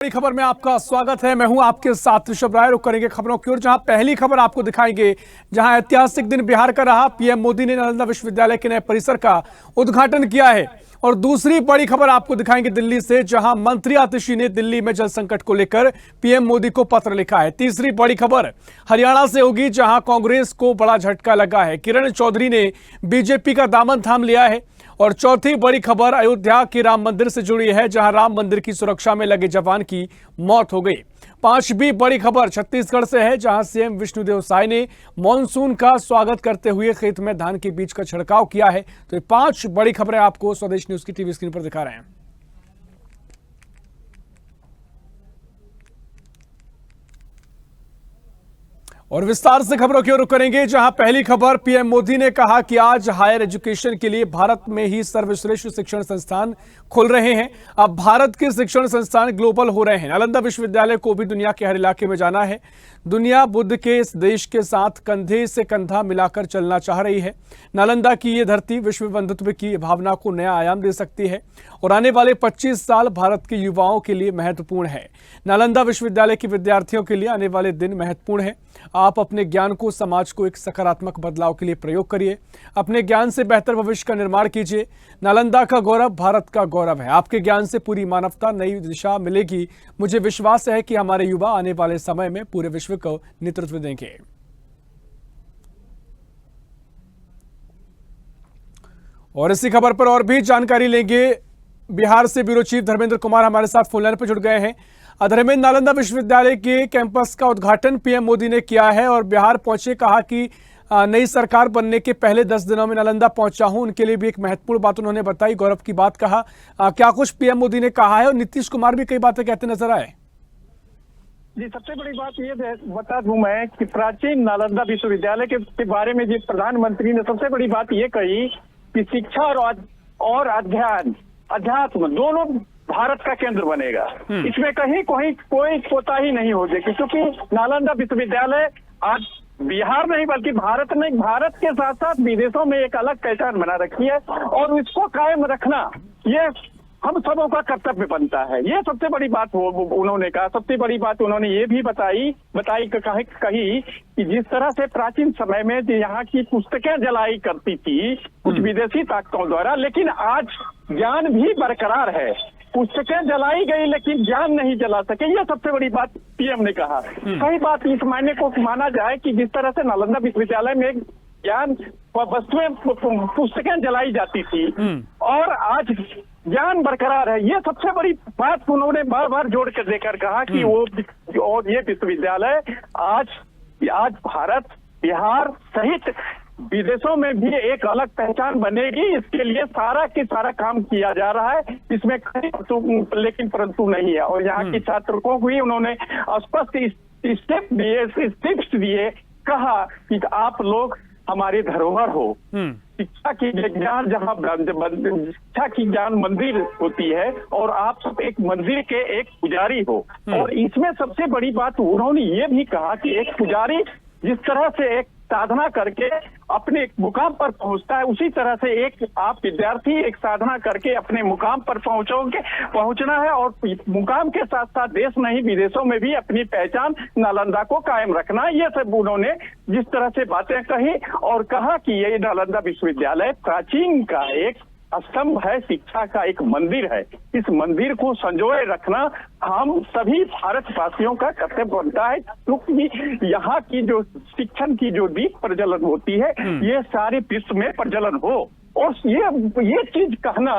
बड़ी खबर में आपका स्वागत है। मैं हूं आपके साथ ऋषभ राय। रुक करेंगे खबरों की ओर, जहां पहली खबर आपको दिखाएंगे जहां ऐतिहासिक दिन बिहार का रहा। पीएम मोदी ने नालंदा विश्वविद्यालय के नए परिसर का उद्घाटन किया है। और दूसरी बड़ी खबर आपको दिखाएंगे दिल्ली से, जहां मंत्री आतिशी ने दिल्ली में जल संकट को लेकर पीएम मोदी को पत्र लिखा है। तीसरी बड़ी खबर हरियाणा से होगी, जहां कांग्रेस को बड़ा झटका लगा है। किरण चौधरी ने बीजेपी का दामन थाम लिया है। और चौथी बड़ी खबर अयोध्या के राम मंदिर से जुड़ी है, जहां राम मंदिर की सुरक्षा में लगे जवान की मौत हो गई। पांचवी बड़ी खबर छत्तीसगढ़ से है, जहां सीएम विष्णुदेव साय ने मॉनसून का स्वागत करते हुए खेत में धान के बीज का छिड़काव किया है। तो ये 5 बड़ी खबरें आपको स्वदेश न्यूज की टीवी स्क्रीन पर दिखा रहे हैं। और विस्तार से खबरों की ओर रुख करेंगे, जहां पहली खबर पीएम मोदी ने कहा कि आज हायर एजुकेशन के लिए भारत में ही सर्वश्रेष्ठ शिक्षण संस्थान खुल रहे हैं। अब भारत के शिक्षण संस्थान ग्लोबल हो रहे हैं। नालंदा विश्वविद्यालय को भी दुनिया के हर इलाके में जाना है। दुनिया बुद्ध के इस देश के साथ कंधे से कंधा मिलाकर चलना चाह रही है। नालंदा की ये धरती विश्व बंधुत्व की भावना को नया आयाम दे सकती है और आने वाले 25 साल भारत के युवाओं के लिए महत्वपूर्ण है। नालंदा विश्वविद्यालय के विद्यार्थियों के लिए आने वाले दिन महत्वपूर्ण है। आप अपने ज्ञान को समाज को एक सकारात्मक बदलाव के लिए प्रयोग करिए। अपने ज्ञान से बेहतर भविष्य का निर्माण कीजिए। नालंदा का गौरव भारत का गौरव है। आपके ज्ञान से पूरी मानवता नई दिशा मिलेगी। मुझे विश्वास है कि हमारे युवा आने वाले समय में पूरे विश्व को नेतृत्व देंगे। और इसी खबर पर और भी जानकारी लेंगे। बिहार से ब्यूरो चीफ धर्मेंद्र कुमार हमारे साथ फोन लाइन पर जुड़ गए हैं। धर्मेंद्र, नालंदा विश्वविद्यालय के कैंपस का उद्घाटन पीएम मोदी ने किया है और बिहार पहुंचे, कहा कि नई सरकार बनने के पहले 10 दिनों में नालंदा पहुंचा हूं। उनके लिए भी एक महत्वपूर्ण बात उन्होंने बताई, गौरव की बात कहा। क्या कुछ पीएम मोदी ने कहा है और नीतीश कुमार भी कई बातें कहते नजर आए। जी, सबसे बड़ी बात ये बता दूं मैं कि प्राचीन नालंदा विश्वविद्यालय के बारे में जिस प्रधानमंत्री ने सबसे बड़ी बात ये कही कि शिक्षा और अध्यात्म दोनों भारत का केंद्र बनेगा। इसमें कहीं कोई कोताही नहीं हो जाएगी, क्योंकि नालंदा विश्वविद्यालय आज बिहार नहीं बल्कि भारत के साथ साथ विदेशों में एक अलग पहचान बना रखी है और इसको कायम रखना ये हम सबों का कर्तव्य बनता है। ये सबसे बड़ी बात उन्होंने कहा। सबसे बड़ी बात उन्होंने ये भी कही कि जिस तरह से प्राचीन समय में यहाँ की पुस्तकें जलाई करती थी कुछ विदेशी ताकतों द्वारा, लेकिन आज ज्ञान भी बरकरार है। पुस्तकें जलाई गई लेकिन ज्ञान नहीं जला सके, ये सबसे बड़ी बात पीएम ने कहा। सही बात इस मायने को माना जाए कि जिस तरह से नालंदा विश्वविद्यालय में ज्ञान वस्तुएं पुस्तकें जलाई जाती थी और आज ज्ञान बरकरार है, ये सबसे बड़ी बात उन्होंने बार बार जोड़ कर देकर कहा कि वो और ये विश्वविद्यालय आज भारत बिहार सहित विदेशों में भी एक अलग पहचान बनेगी। इसके लिए सारा काम किया जा रहा है, इसमें लेकिन परंतु नहीं है। और यहाँ के छात्रों को भी उन्होंने स्पष्ट स्टेप्स दिए, कहा कि आप लोग हमारी धरोहर हो। शिक्षा की ज्ञान जहाँ शिक्षा की ज्ञान मंदिर होती है और आप सब एक मंदिर के एक पुजारी हो। और इसमें सबसे बड़ी बात उन्होंने ये भी कहा कि एक पुजारी जिस तरह से एक साधना करके अपने मुकाम पर पहुंचता है, उसी तरह से एक आप विद्यार्थी एक साधना करके अपने मुकाम पर पहुंचना है और मुकाम के साथ साथ देश नहीं विदेशों में भी अपनी पहचान नालंदा को कायम रखना। ये सब उन्होंने जिस तरह से बातें कही और कहा कि ये नालंदा विश्वविद्यालय प्राचीन का एक स्तंभ है, शिक्षा का एक मंदिर है। इस मंदिर को संजोए रखना हम सभी भारतवासियों का कर्तव्य बनता है, क्योंकि यहाँ की जो शिक्षण की जो दीप प्रज्वलन होती है ये सारे विश्व में प्रज्वलन हो। और ये चीज कहना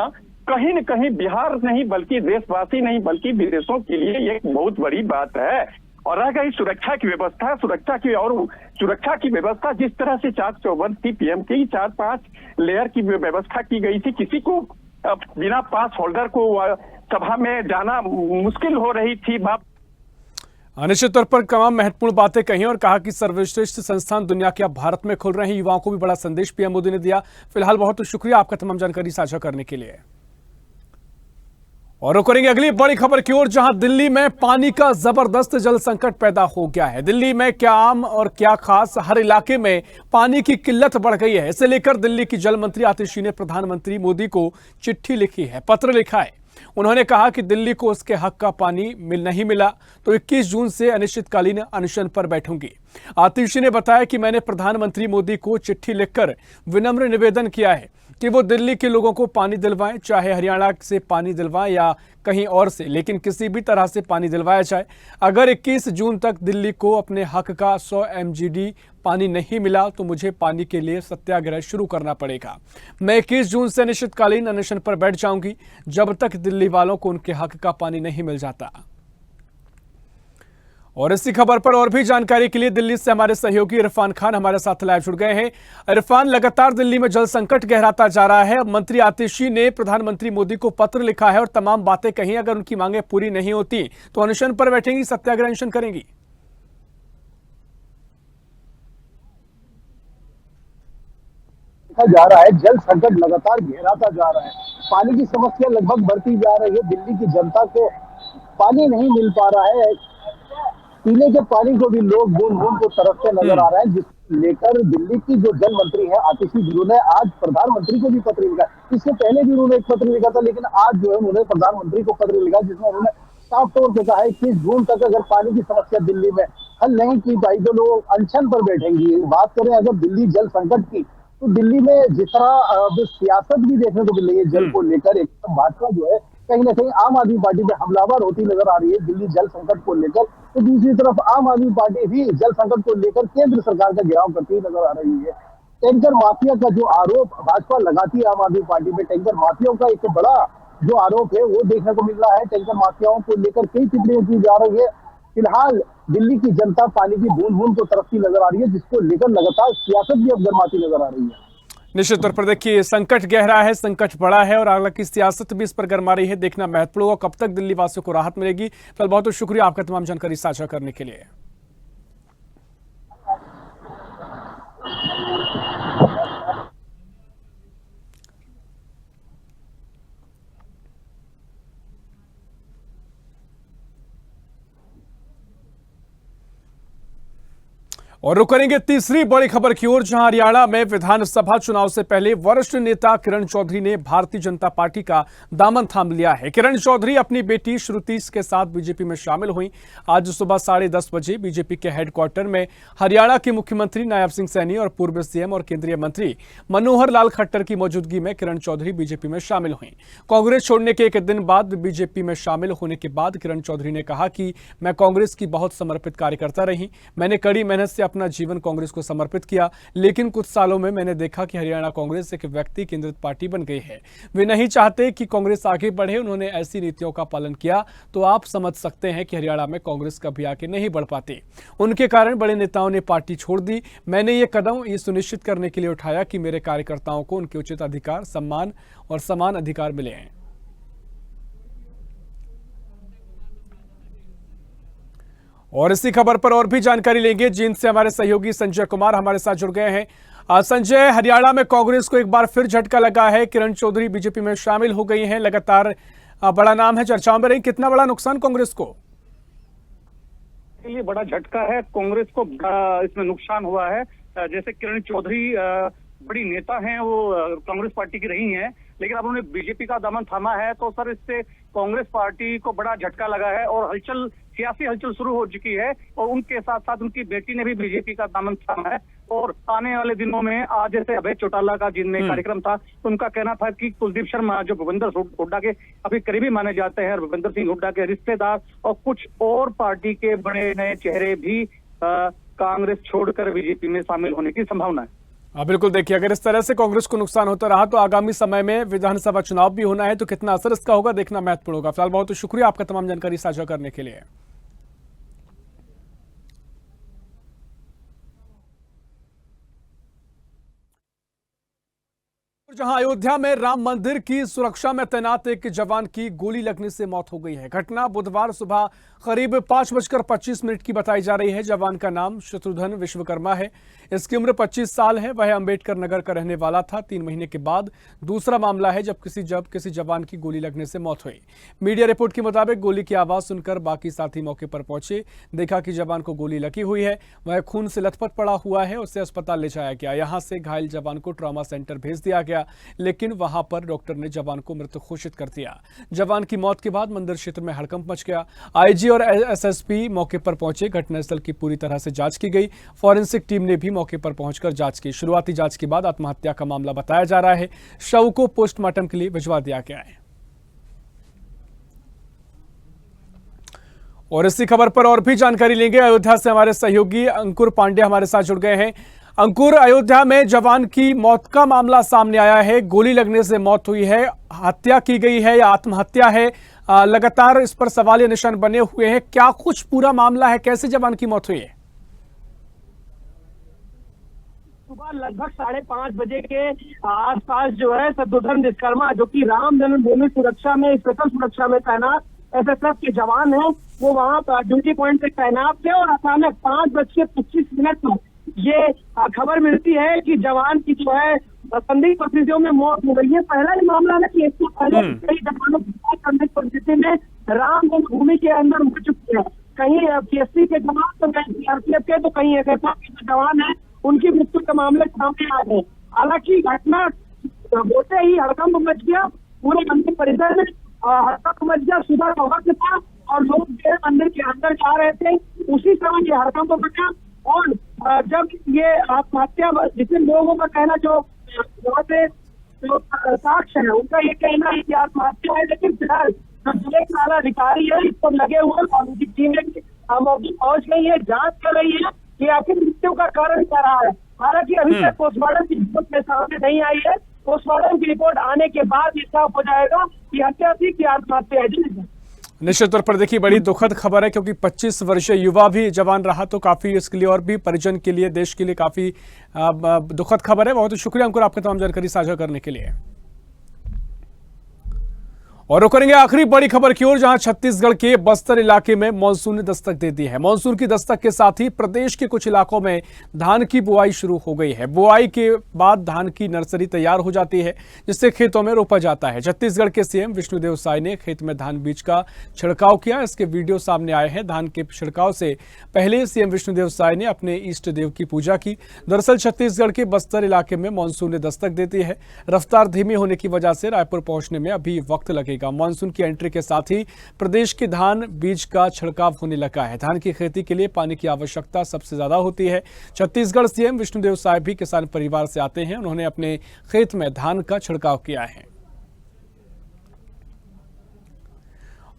कहीं न कहीं बिहार नहीं बल्कि देशवासी नहीं बल्कि विदेशों के लिए एक बहुत बड़ी बात है। और रह गई सुरक्षा की व्यवस्था जिस तरह से 4 चौबंद थी पीएम की 4-5 लेयर की व्यवस्था की गई थी। किसी को बिना पास होल्डर को सभा में जाना मुश्किल हो रही थी। निश्चित तौर पर तमाम महत्वपूर्ण बातें कही और कहा कि सर्वश्रेष्ठ संस्थान दुनिया के अब भारत में खुल रहे हैं। युवाओं को भी बड़ा संदेश पीएम मोदी ने दिया। फिलहाल बहुत शुक्रिया आपका तमाम जानकारी साझा करने के लिए। और रुक करेंगे अगली बड़ी खबर की ओर, जहां दिल्ली में पानी का जबरदस्त जल संकट पैदा हो गया है। दिल्ली में क्या आम और क्या खास, हर इलाके में पानी की किल्लत बढ़ गई है। इसे लेकर दिल्ली की जल मंत्री आतिशी ने प्रधानमंत्री मोदी को चिट्ठी लिखी है, पत्र लिखा है। उन्होंने कहा कि दिल्ली को उसके हक का पानी नहीं मिला तो 21 जून से अनिश्चितकालीन अनशन पर बैठूंगी। आतिशी ने बताया कि मैंने प्रधानमंत्री मोदी को चिट्ठी लिखकर विनम्र निवेदन किया है कि वो दिल्ली के लोगों को पानी दिलवाएं, चाहे हरियाणा से पानी दिलवाएं या कहीं और से, लेकिन किसी भी तरह से पानी दिलवाया जाए। अगर 21 जून तक दिल्ली को अपने हक का 100 MGD पानी नहीं मिला तो मुझे पानी के लिए सत्याग्रह शुरू करना पड़ेगा। मैं 21 जून से अनिश्चितकालीन अनशन पर बैठ जाऊंगी जब तक दिल्ली वालों को उनके हक का पानी नहीं मिल जाता। और इसी खबर पर और भी जानकारी के लिए दिल्ली से हमारे सहयोगी इरफान खान हमारे साथ लाइव जुड़ गए हैं। इरफान, लगातार दिल्ली में जल संकट गहराता जा रहा है। अब मंत्री आतिशी ने प्रधानमंत्री मोदी को पत्र लिखा है और तमाम बातें कही। अगर उनकी मांगें पूरी नहीं होती तो अनशन पर बैठेंगी, सत्याग्रह अनशन करेंगी। जा रहा है, जल संकट लगातार गहराता जा रहा है, पानी की समस्या लगभग बढ़ती जा रही है। दिल्ली की जनता को पानी नहीं मिल पा रहा है, पीने के पानी को भी लोग बूंद बूंद को तरसते नजर आ रहे हैं, जिसको लेकर दिल्ली की जो जल मंत्री है आतिशी, जिन्होंने आज प्रधानमंत्री को भी पत्र लिखा। इससे पहले भी उन्होंने एक पत्र लिखा था, लेकिन आज जो है उन्होंने प्रधानमंत्री को पत्र लिखा जिसमें उन्होंने साफ तौर पर कहा है कि 21 जून तक अगर पानी की समस्या दिल्ली में हल नहीं की पाई तो लोग अनशन पर बैठेंगे। बात करें अगर दिल्ली जल संकट की, तो दिल्ली में जिस तरह सियासत भी देखने को मिल रही है जल को लेकर, एक भाजपा जो है कहीं ना कहीं आम आदमी पार्टी पे हमलावर होती नजर आ रही है दिल्ली जल संकट को लेकर, तो दूसरी तरफ आम आदमी पार्टी भी जल संकट को लेकर केंद्र सरकार का घेराव करती हुई नजर आ रही है। टैंकर माफिया का जो आरोप भाजपा लगाती है आम आदमी पार्टी पे, टैंकर माफियाओं का एक बड़ा जो आरोप है वो देखने को मिल रहा है। टैंकर माफियाओं को लेकर कई टिप्पणियां की जा रही है। फिलहाल दिल्ली की जनता पानी की बूंद बूंद को तरसती नजर आ रही है, जिसको लेकर लगातार सियासत भी अब गरमाती नजर आ रही है। निश्चित तौर पर देखिए, संकट गहरा है, संकट बड़ा है और हालांकि सियासत भी इस पर गरमा रही है। देखना महत्वपूर्ण होगा कब तक दिल्ली वासियों को राहत मिलेगी। फिलहाल बहुत बहुत शुक्रिया आपका तमाम जानकारी साझा करने के लिए। और रुक करेंगे तीसरी बड़ी खबर की ओर, जहां हरियाणा में विधानसभा चुनाव से पहले वरिष्ठ नेता किरण चौधरी ने भारतीय जनता पार्टी का दामन थाम लिया है। किरण चौधरी अपनी बेटी श्रुति के साथ बीजेपी में शामिल हुई। आज सुबह 10:30 बजे बीजेपी के हेडक्वार्टर में हरियाणा के मुख्यमंत्री नायब सिंह सैनी और पूर्व सीएम और केंद्रीय मंत्री मनोहर लाल खट्टर की मौजूदगी में किरण चौधरी बीजेपी में शामिल हुई। कांग्रेस छोड़ने के एक दिन बाद बीजेपी में शामिल होने के बाद किरण चौधरी ने कहा कि मैं कांग्रेस की बहुत समर्पित कार्यकर्ता रही। मैंने कड़ी मेहनत से अपना जीवन कांग्रेस को समर्पित किया, लेकिन कुछ सालों में मैंने देखा कि हरियाणा कांग्रेस एक व्यक्ति केंद्रित पार्टी बन गई है। वे नहीं चाहते कि कांग्रेस आगे बढ़े। उन्होंने ऐसी नीतियों का पालन किया तो आप समझ सकते हैं कि हरियाणा में कांग्रेस कभी आगे नहीं बढ़ पाती। उनके कारण बड़े नेताओं ने पार्टी छोड़ दी। मैंने ये कदम ये सुनिश्चित करने के लिए उठाया कि मेरे कार्यकर्ताओं को उनके उचित अधिकार, सम्मान और समान अधिकार मिले हैं। और इसी खबर पर और भी जानकारी लेंगे, जींद से हमारे सहयोगी संजय कुमार हमारे साथ जुड़ गए हैं। संजय, हरियाणा में कांग्रेस को एक बार फिर झटका लगा है। किरण चौधरी बीजेपी में शामिल हो गई हैं, लगातार बड़ा नाम है, चर्चाओं में रही। कितना बड़ा नुकसान कांग्रेस को? ये बड़ा झटका है, कांग्रेस को बड़ा इसमें नुकसान हुआ है। जैसे किरण चौधरी बड़ी नेता हैं, वो कांग्रेस पार्टी की रही हैं, लेकिन अब उन्होंने बीजेपी का दामन थामा है, तो सर इससे कांग्रेस पार्टी को बड़ा झटका लगा है और सियासी हलचल शुरू हो चुकी है। और उनके साथ साथ उनकी बेटी ने भी बीजेपी का दामन थामा है। और आने वाले दिनों में आज जैसे अभय चौटाला का जिनमें कार्यक्रम था, तो उनका कहना था कि कुलदीप शर्मा जो भूपेंद्र हुड्डा के अभी करीबी माने जाते हैं, भूपेंद्र सिंह हुड्डा के रिश्तेदार और कुछ और पार्टी के बड़े नए चेहरे भी कांग्रेस छोड़कर बीजेपी में शामिल होने की संभावना है। बिल्कुल, देखिए अगर इस तरह से कांग्रेस को नुकसान होता रहा तो आगामी समय में विधानसभा चुनाव भी होना है, तो कितना असर इसका होगा देखना महत्वपूर्ण होगा। फिलहाल बहुत शुक्रिया आपका तमाम जानकारी साझा करने के लिए। जहां अयोध्या में राम मंदिर की सुरक्षा में तैनात एक जवान की गोली लगने से मौत हो गई है। घटना बुधवार सुबह करीब 5:25 की बताई जा रही है। जवान का नाम शत्रुघ्न विश्वकर्मा है। इसकी उम्र 25 साल है। वह अंबेडकर नगर का रहने वाला था। 3 महीने के बाद दूसरा मामला है जब किसी जवान की गोली लगने से मौत हुई। मीडिया रिपोर्ट के मुताबिक गोली की आवाज सुनकर बाकी साथी मौके पर पहुंचे। देखा कि जवान को गोली लगी हुई है, वह खून से लथपथ पड़ा हुआ है। उसे अस्पताल ले जाया गया। यहां से घायल जवान को ट्रॉमा सेंटर भेज दिया गया गया, लेकिन वहां पर डॉक्टर ने जवान को मृत घोषित कर दिया। जवान की मौत के बाद मंदिर क्षेत्र में हड़कंप मच गया। आईजी और एसएसपी मौके पर पहुंचे। घटनास्थल की पूरी तरह से जांच की गई। फॉरेंसिक टीम ने भी मौके पर पहुंचकर जांच की। शुरुआती जांच के बाद आत्महत्या का मामला बताया जा रहा है। शव को पोस्टमार्टम के लिए भिजवा दिया गया है। और इसी खबर पर और भी जानकारी लेंगे। अयोध्या से हमारे सहयोगी अंकुर पांडे हमारे साथ जुड़ गए हैं। अंकुर, अयोध्या में जवान की मौत का मामला सामने आया है। गोली लगने से मौत हुई है, हत्या की गई है या आत्महत्या है? लगातार इस पर सवालिया निशान बने हुए हैं। क्या कुछ पूरा मामला है, कैसे जवान की मौत हुई है? सुबह लगभग 5:30 बजे के आसपास जो है शत्रुघ्न विश्वकर्मा, जो कि राम जन्मभूमि सुरक्षा में स्पेशल सुरक्षा में तैनात एसएसएफ के जवान हैं, वो वहां पर ड्यूटी पॉइंट पे तैनात थे और अचानक 5:25 पर ये खबर मिलती है कि जवान की जो है संदिग्ध परिस्थितियों में मौत हो गई है। पहला ही मामला है कि इससे पहले कई जवानों की संदिग्ध परिस्थिति में राम जन्मभूमि के अंदर हो चुकी है। कहीं पीएससी के जवान तो कहीं सीआरपीएफ के, तो कहीं एसएसएफ के जवान है, उनकी मृत्यु के मामले सामने आ गए। हालांकि घटना होते ही हड़कंप मच गया पूरे मंदिर परिसर में। हड़कंप मच गया, सुबह का वक्त था और लोग जो मंदिर के अंदर जा रहे थे, उसी समय ये हड़कंप मचा। और जब ये आत्महत्या, जिसमें लोगों का कहना, जो वहाँ से जो साक्ष्य है उनका ये कहना है कि आत्महत्या है, लेकिन फिलहाल जिले के आला अधिकारी है इस पर लगे हुए फॉरेंसिक टीम पहुंच गई है, जांच कर रही है कि आखिर मृत्यु का कारण क्या रहा है। हालांकि अभी तक पोस्टमार्टम की रिपोर्ट में सामने नहीं आई है। पोस्टमार्टम की रिपोर्ट आने के बाद ये साफ हो जाएगा कि हत्या थी कि आत्महत्या है। निश्चित तौर पर देखिए, बड़ी दुखद खबर है, क्योंकि 25 वर्षीय युवा भी जवान रहा, तो काफी इसके लिए और भी परिजन के लिए, देश के लिए काफी दुखद खबर है। बहुत शुक्रिया अंकुर, आपकी तमाम जानकारी साझा करने के लिए। और रुक करेंगे आखिरी बड़ी खबर की ओर, जहां छत्तीसगढ़ के बस्तर इलाके में मानसून ने दस्तक दे दी है। मानसून की दस्तक के साथ ही प्रदेश के कुछ इलाकों में धान की बुआई शुरू हो गई है। बुआई के बाद धान की नर्सरी तैयार हो जाती है, जिससे खेतों में रोपा जाता है। छत्तीसगढ़ के सीएम विष्णुदेव साय ने खेत में धान बीज का छिड़काव किया। इसके वीडियो सामने आए हैं। धान के छिड़काव से पहले सीएम विष्णुदेव साय ने अपने इष्ट देव की पूजा की। दरअसल छत्तीसगढ़ के बस्तर इलाके में मानसून ने दस्तक देती है। रफ्तार धीमी होने की वजह से रायपुर पहुंचने में अभी वक्त लगेगा। मानसून की एंट्री के साथ ही प्रदेश के धान बीज का छिड़काव होने लगा है। धान की खेती के लिए पानी की आवश्यकता सबसे ज्यादा होती है। छत्तीसगढ़ सीएम विष्णुदेव साय भी किसान परिवार से आते हैं। उन्होंने अपने खेत में धान का छिड़काव किया है।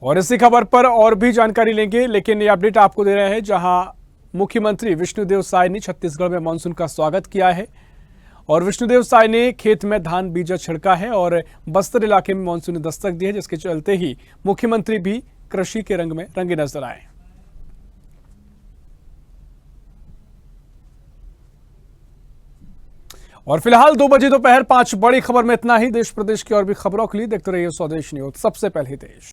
और इसी खबर पर और भी जानकारी लेंगे, लेकिन ये अपडेट आपको दे रहे हैं, जहां मुख्यमंत्री विष्णुदेव साय ने छत्तीसगढ़ में मानसून का स्वागत किया है और विष्णुदेव साय ने खेत में धान बीजा छिड़का है और बस्तर इलाके में मानसून ने दस्तक दी है, जिसके चलते ही मुख्यमंत्री भी कृषि के रंग में रंगे नजर आए। और फिलहाल 2 बजे दोपहर 5 बड़ी खबर में इतना ही। देश प्रदेश की और भी खबरों के लिए देखते रहिए स्वदेश न्यूज, सबसे पहले देश।